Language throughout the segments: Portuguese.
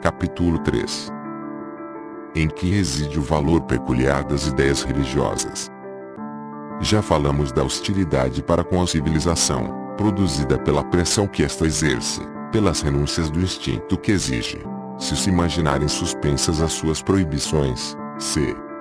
Capítulo 3. Em que reside o valor peculiar das ideias religiosas? Já falamos da hostilidade para com a civilização, produzida pela pressão que esta exerce, pelas renúncias do instinto que exige. Se imaginarem suspensas as suas proibições,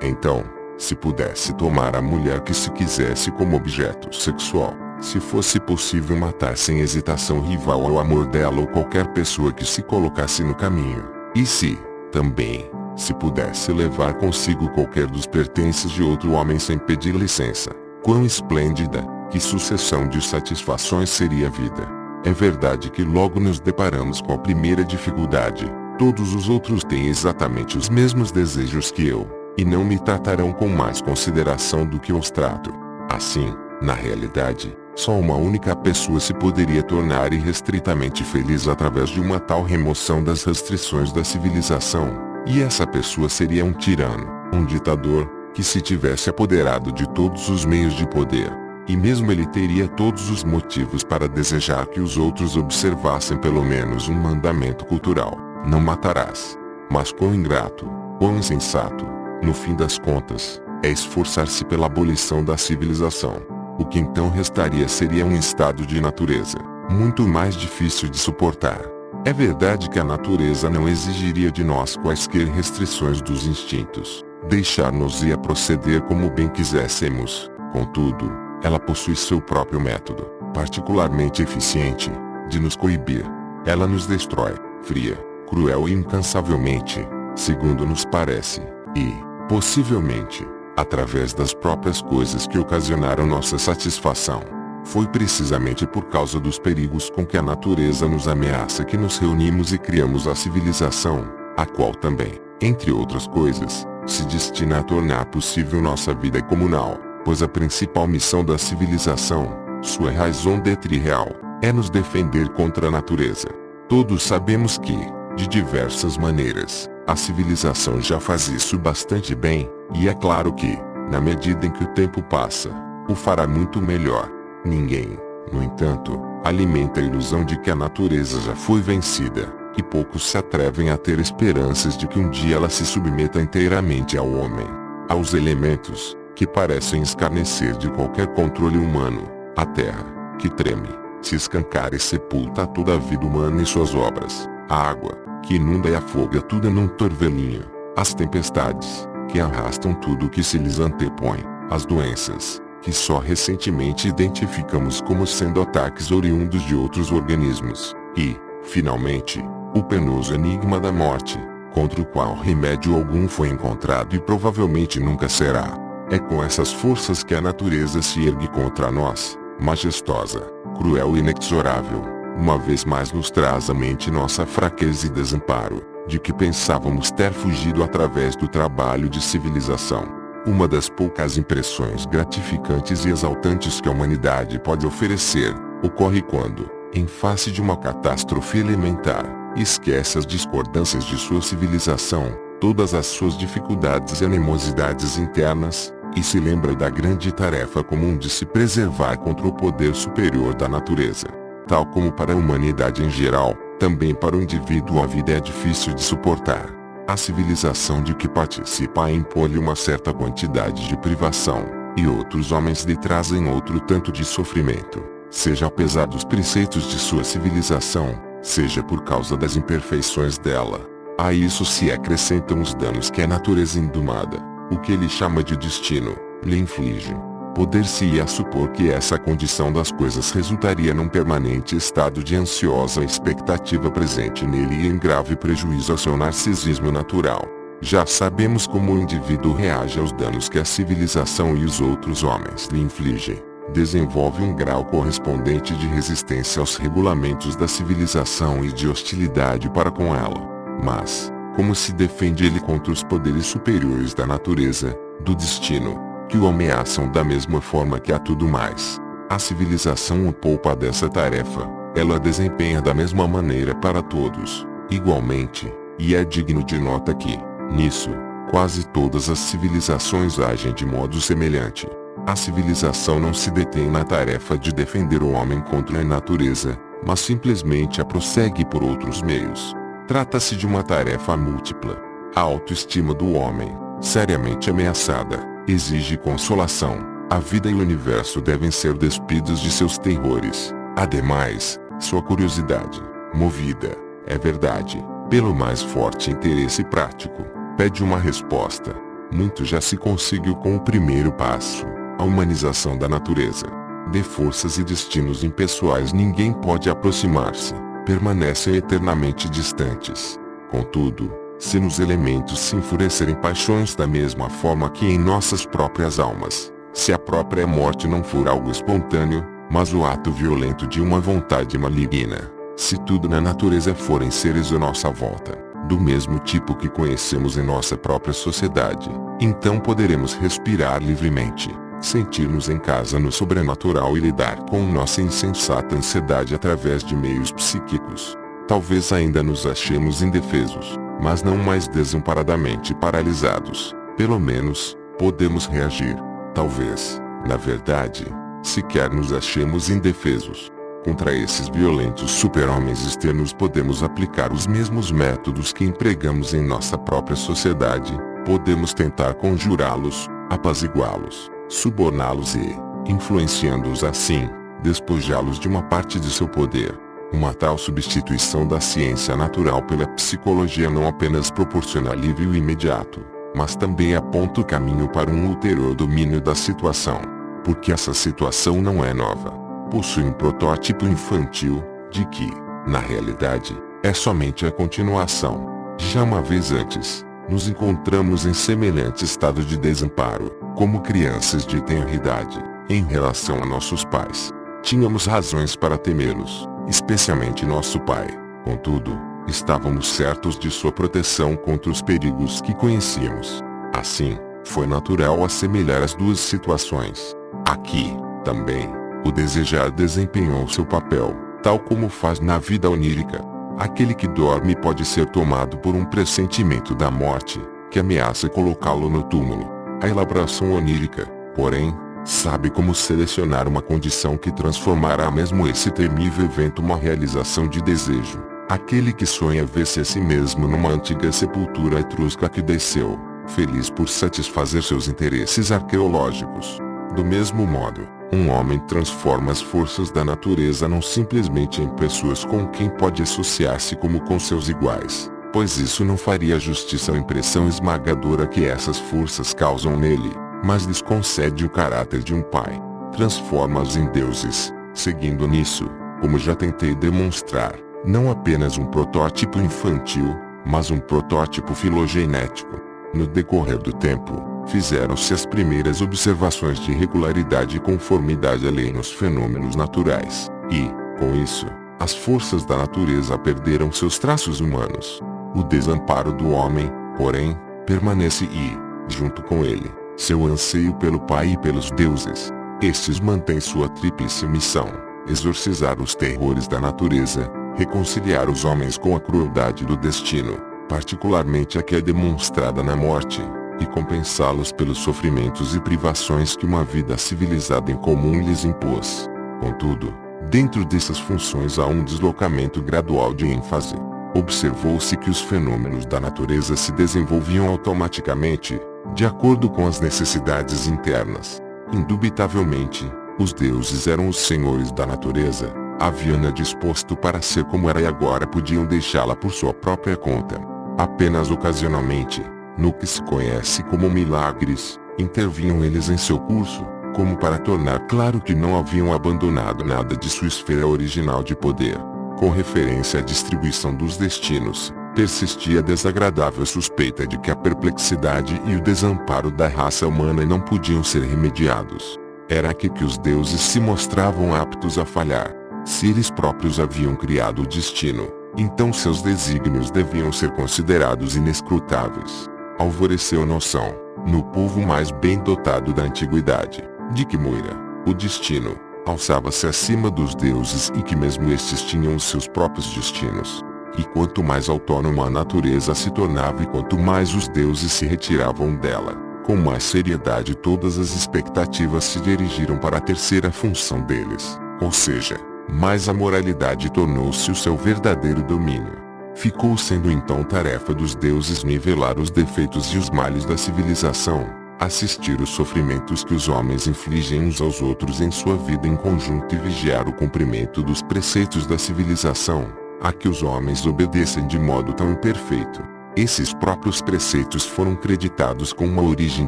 então, se pudesse tomar a mulher que se quisesse como objeto sexual, se fosse possível matar sem hesitação o rival ao amor dela ou qualquer pessoa que se colocasse no caminho, e se, também, se pudesse levar consigo qualquer dos pertences de outro homem sem pedir licença, quão esplêndida, que sucessão de satisfações seria a vida! É verdade que logo nos deparamos com a primeira dificuldade: todos os outros têm exatamente os mesmos desejos que eu, e não me tratarão com mais consideração do que os trato. Assim, na realidade, só uma única pessoa se poderia tornar irrestritamente feliz através de uma tal remoção das restrições da civilização, e essa pessoa seria um tirano, um ditador, que se tivesse apoderado de todos os meios de poder. E mesmo ele teria todos os motivos para desejar que os outros observassem pelo menos um mandamento cultural: não matarás. Mas quão ingrato, quão insensato, no fim das contas, é esforçar-se pela abolição da civilização. O que então restaria seria um estado de natureza, muito mais difícil de suportar. É verdade que a natureza não exigiria de nós quaisquer restrições dos instintos, deixar-nos-ia proceder como bem quiséssemos. Contudo, ela possui seu próprio método, particularmente eficiente, de nos coibir. Ela nos destrói, fria, cruel e incansavelmente, segundo nos parece, e, possivelmente, através das próprias coisas que ocasionaram nossa satisfação. Foi precisamente por causa dos perigos com que a natureza nos ameaça que nos reunimos e criamos a civilização, a qual também, entre outras coisas, se destina a tornar possível nossa vida comunal, pois a principal missão da civilização, sua raison d'être real, é nos defender contra a natureza. Todos sabemos que, de diversas maneiras, a civilização já faz isso bastante bem, e é claro que, na medida em que o tempo passa, o fará muito melhor. Ninguém, no entanto, alimenta a ilusão de que a natureza já foi vencida, e poucos se atrevem a ter esperanças de que um dia ela se submeta inteiramente ao homem, aos elementos, que parecem escarnecer de qualquer controle humano, a terra, que treme, se escancara e sepulta toda a vida humana e suas obras, a água, que inunda e afoga tudo num torvelinho, as tempestades, que arrastam tudo o que se lhes antepõe, as doenças, que só recentemente identificamos como sendo ataques oriundos de outros organismos, e, finalmente, o penoso enigma da morte, contra o qual remédio algum foi encontrado e provavelmente nunca será. É com essas forças que a natureza se ergue contra nós, majestosa, cruel e inexorável. Uma vez mais nos traz à mente nossa fraqueza e desamparo, de que pensávamos ter fugido através do trabalho de civilização. Uma das poucas impressões gratificantes e exaltantes que a humanidade pode oferecer, ocorre quando, em face de uma catástrofe elementar, esquece as discordâncias de sua civilização, todas as suas dificuldades e animosidades internas, e se lembra da grande tarefa comum de se preservar contra o poder superior da natureza. Tal como para a humanidade em geral, também para o indivíduo a vida é difícil de suportar. A civilização de que participa impõe-lhe uma certa quantidade de privação, e outros homens lhe trazem outro tanto de sofrimento, seja apesar dos preceitos de sua civilização, seja por causa das imperfeições dela. A isso se acrescentam os danos que a natureza indomada, o que ele chama de destino, lhe inflige. Poder-se-ia supor que essa condição das coisas resultaria num permanente estado de ansiosa expectativa presente nele e em grave prejuízo ao seu narcisismo natural. Já sabemos como o indivíduo reage aos danos que a civilização e os outros homens lhe infligem. Desenvolve um grau correspondente de resistência aos regulamentos da civilização e de hostilidade para com ela. Mas, como se defende ele contra os poderes superiores da natureza, do destino, que o ameaçam da mesma forma que a tudo mais? A civilização o poupa dessa tarefa, ela desempenha da mesma maneira para todos, igualmente, e é digno de nota que, nisso, quase todas as civilizações agem de modo semelhante. A civilização não se detém na tarefa de defender o homem contra a natureza, mas simplesmente a prossegue por outros meios. Trata-se de uma tarefa múltipla. A autoestima do homem, seriamente ameaçada, exige consolação. A vida e o universo devem ser despidos de seus terrores. Ademais, sua curiosidade, movida, é verdade, pelo mais forte interesse prático, pede uma resposta. Muito já se conseguiu com o primeiro passo, a humanização da natureza. De forças e destinos impessoais ninguém pode aproximar-se, permanecem eternamente distantes. Contudo, se nos elementos se enfurecerem paixões da mesma forma que em nossas próprias almas, se a própria morte não for algo espontâneo, mas o ato violento de uma vontade maligna, se tudo na natureza forem seres à nossa volta, do mesmo tipo que conhecemos em nossa própria sociedade, então poderemos respirar livremente, sentir-nos em casa no sobrenatural e lidar com nossa insensata ansiedade através de meios psíquicos. Talvez ainda nos achemos indefesos, mas não mais desamparadamente paralisados. Pelo menos, podemos reagir. Talvez, na verdade, sequer nos achemos indefesos. Contra esses violentos super-homens externos podemos aplicar os mesmos métodos que empregamos em nossa própria sociedade. Podemos tentar conjurá-los, apaziguá-los, suborná-los e, influenciando-os assim, despojá-los de uma parte de seu poder. Uma tal substituição da ciência natural pela psicologia não apenas proporciona alívio imediato, mas também aponta o caminho para um ulterior domínio da situação. Porque essa situação não é nova. Possui um protótipo infantil, de que, na realidade, é somente a continuação. Já uma vez antes, nos encontramos em semelhante estado de desamparo, como crianças de tenra idade, em relação a nossos pais. Tínhamos razões para temê-los, especialmente nosso pai. Contudo, estávamos certos de sua proteção contra os perigos que conhecíamos. Assim, foi natural assemelhar as duas situações. Aqui, também, o desejar desempenhou seu papel, tal como faz na vida onírica. Aquele que dorme pode ser tomado por um pressentimento da morte, que ameaça colocá-lo no túmulo. A elaboração onírica, porém, sabe como selecionar uma condição que transformará mesmo esse temível evento uma realização de desejo. Aquele que sonha vê-se a si mesmo numa antiga sepultura etrusca que desceu, feliz por satisfazer seus interesses arqueológicos. Do mesmo modo, um homem transforma as forças da natureza não simplesmente em pessoas com quem pode associar-se como com seus iguais, pois isso não faria justiça à impressão esmagadora que essas forças causam nele, mas lhes concede o caráter de um pai. Transforma-os em deuses, seguindo nisso, como já tentei demonstrar, não apenas um protótipo infantil, mas um protótipo filogenético. No decorrer do tempo, fizeram-se as primeiras observações de regularidade e conformidade à lei nos fenômenos naturais, e, com isso, as forças da natureza perderam seus traços humanos. O desamparo do homem, porém, permanece e, junto com ele, seu anseio pelo Pai e pelos deuses. Estes mantêm sua tríplice missão: exorcizar os terrores da natureza, reconciliar os homens com a crueldade do destino, particularmente a que é demonstrada na morte, e compensá-los pelos sofrimentos e privações que uma vida civilizada em comum lhes impôs. Contudo, dentro dessas funções há um deslocamento gradual de ênfase. Observou-se que os fenômenos da natureza se desenvolviam automaticamente, de acordo com as necessidades internas. Indubitavelmente, os deuses eram os senhores da natureza, haviam-na disposto para ser como era e agora podiam deixá-la por sua própria conta. Apenas ocasionalmente, no que se conhece como milagres, intervinham eles em seu curso, como para tornar claro que não haviam abandonado nada de sua esfera original de poder. Com referência à distribuição dos destinos, persistia a desagradável suspeita de que a perplexidade e o desamparo da raça humana não podiam ser remediados. Era aqui que os deuses se mostravam aptos a falhar. Se eles próprios haviam criado o destino, então seus desígnios deviam ser considerados inescrutáveis. Alvoreceu a noção, no povo mais bem dotado da antiguidade, de que Moira, o destino, alçava-se acima dos deuses e que mesmo estes tinham os seus próprios destinos. E quanto mais autônoma a natureza se tornava e quanto mais os deuses se retiravam dela, com mais seriedade todas as expectativas se dirigiram para a terceira função deles, ou seja, mais a moralidade tornou-se o seu verdadeiro domínio. Ficou sendo então tarefa dos deuses nivelar os defeitos e os males da civilização, assistir os sofrimentos que os homens infligem uns aos outros em sua vida em conjunto e vigiar o cumprimento dos preceitos da civilização, a que os homens obedecem de modo tão imperfeito. Esses próprios preceitos foram creditados com uma origem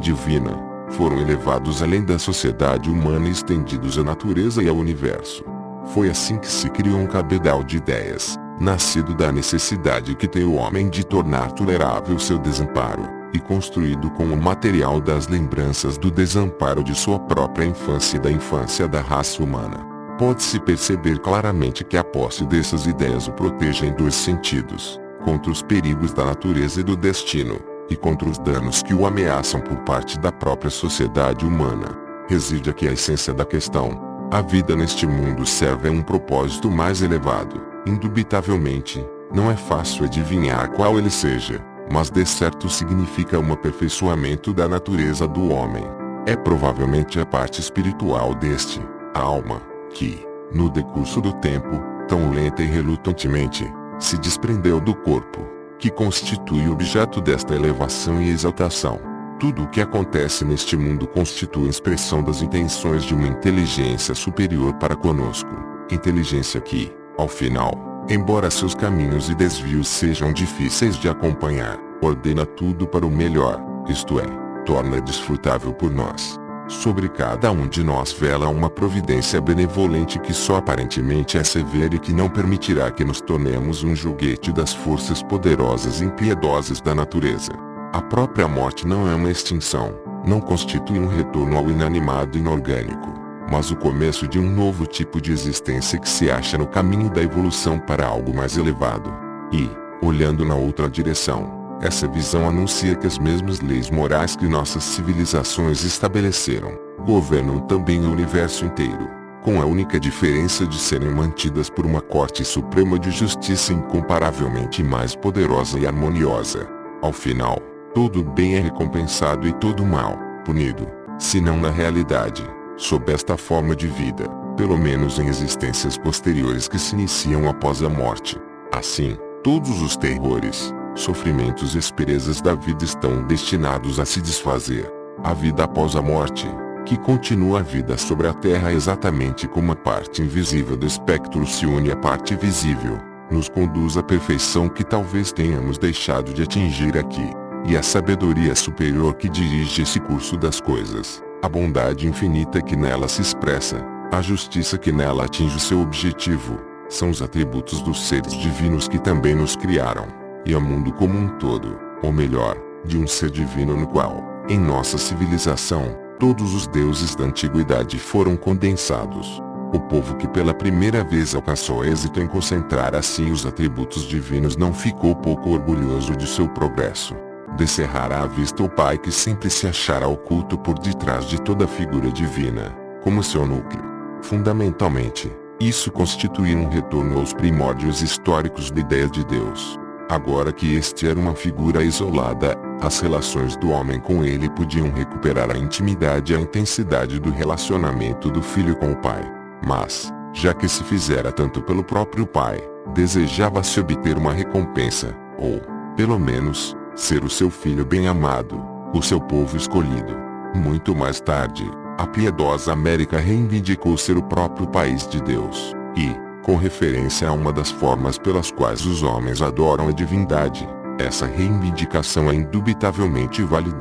divina, foram elevados além da sociedade humana e estendidos à natureza e ao universo. Foi assim que se criou um cabedal de ideias, nascido da necessidade que tem o homem de tornar tolerável seu desamparo, e construído com o material das lembranças do desamparo de sua própria infância e da infância da raça humana. Pode-se perceber claramente que a posse dessas ideias o protege em dois sentidos, contra os perigos da natureza e do destino, e contra os danos que o ameaçam por parte da própria sociedade humana. Reside aqui a essência da questão. A vida neste mundo serve a um propósito mais elevado. Indubitavelmente, não é fácil adivinhar qual ele seja, mas de certo significa um aperfeiçoamento da natureza do homem. É provavelmente a parte espiritual deste, a alma, que, no decurso do tempo, tão lenta e relutantemente, se desprendeu do corpo, que constitui o objeto desta elevação e exaltação. Tudo o que acontece neste mundo constitui expressão das intenções de uma inteligência superior para conosco, inteligência que, ao final, embora seus caminhos e desvios sejam difíceis de acompanhar, ordena tudo para o melhor, isto é, torna desfrutável por nós. Sobre cada um de nós vela uma providência benevolente que só aparentemente é severa e que não permitirá que nos tornemos um joguete das forças poderosas e impiedosas da natureza. A própria morte não é uma extinção, não constitui um retorno ao inanimado inorgânico, mas o começo de um novo tipo de existência que se acha no caminho da evolução para algo mais elevado. E, olhando na outra direção, essa visão anuncia que as mesmas leis morais que nossas civilizações estabeleceram, governam também o universo inteiro, com a única diferença de serem mantidas por uma Corte Suprema de Justiça incomparavelmente mais poderosa e harmoniosa. Ao final, todo bem é recompensado e todo mal, punido, se não na realidade, sob esta forma de vida, pelo menos em existências posteriores que se iniciam após a morte. Assim, todos os terrores, sofrimentos e asperezas da vida estão destinados a se desfazer. A vida após a morte, que continua a vida sobre a terra exatamente como a parte invisível do espectro se une à parte visível, nos conduz à perfeição que talvez tenhamos deixado de atingir aqui, e a sabedoria superior que dirige esse curso das coisas, a bondade infinita que nela se expressa, a justiça que nela atinge o seu objetivo, são os atributos dos seres divinos que também nos criaram, e ao mundo como um todo, ou melhor, de um ser divino no qual, em nossa civilização, todos os deuses da antiguidade foram condensados. O povo que pela primeira vez alcançou êxito em concentrar assim os atributos divinos não ficou pouco orgulhoso de seu progresso. Descerrará à vista o Pai que sempre se achará oculto por detrás de toda figura divina, como seu núcleo. Fundamentalmente, isso constitui um retorno aos primórdios históricos da ideia de Deus. Agora que este era uma figura isolada, as relações do homem com ele podiam recuperar a intimidade e a intensidade do relacionamento do filho com o pai. Mas, já que se fizera tanto pelo próprio pai, desejava-se obter uma recompensa, ou, pelo menos, ser o seu filho bem-amado, o seu povo escolhido. Muito mais tarde, a piedosa América reivindicou ser o próprio país de Deus, e, com referência a uma das formas pelas quais os homens adoram a divindade, essa reivindicação é indubitavelmente válida.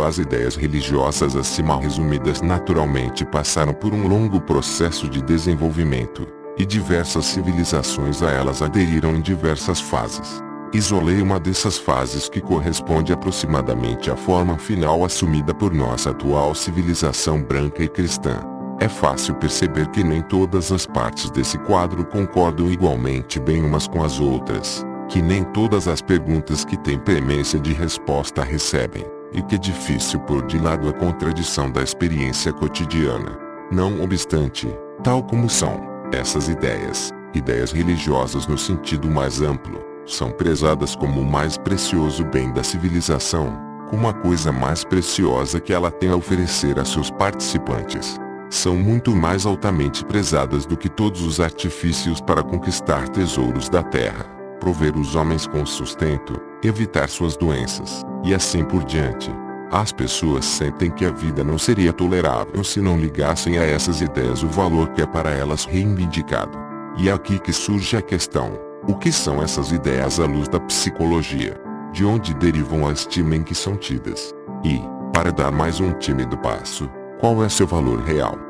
As ideias religiosas acima resumidas naturalmente passaram por um longo processo de desenvolvimento, e diversas civilizações a elas aderiram em diversas fases. Isolei uma dessas fases que corresponde aproximadamente à forma final assumida por nossa atual civilização branca e cristã. É fácil perceber que nem todas as partes desse quadro concordam igualmente bem umas com as outras, que nem todas as perguntas que têm premência de resposta recebem, e que é difícil pôr de lado a contradição da experiência cotidiana. Não obstante, tal como são, essas ideias religiosas no sentido mais amplo, são prezadas como o mais precioso bem da civilização, como a coisa mais preciosa que ela tem a oferecer a seus participantes. São muito mais altamente prezadas do que todos os artifícios para conquistar tesouros da terra. prover os homens com sustento, evitar suas doenças, e assim por diante. As pessoas sentem que a vida não seria tolerável se não ligassem a essas ideias o valor que é para elas reivindicado. E é aqui que surge a questão: o que são essas ideias à luz da psicologia? De onde derivam a estima em que são tidas? E, para dar mais um tímido passo, qual é seu valor real?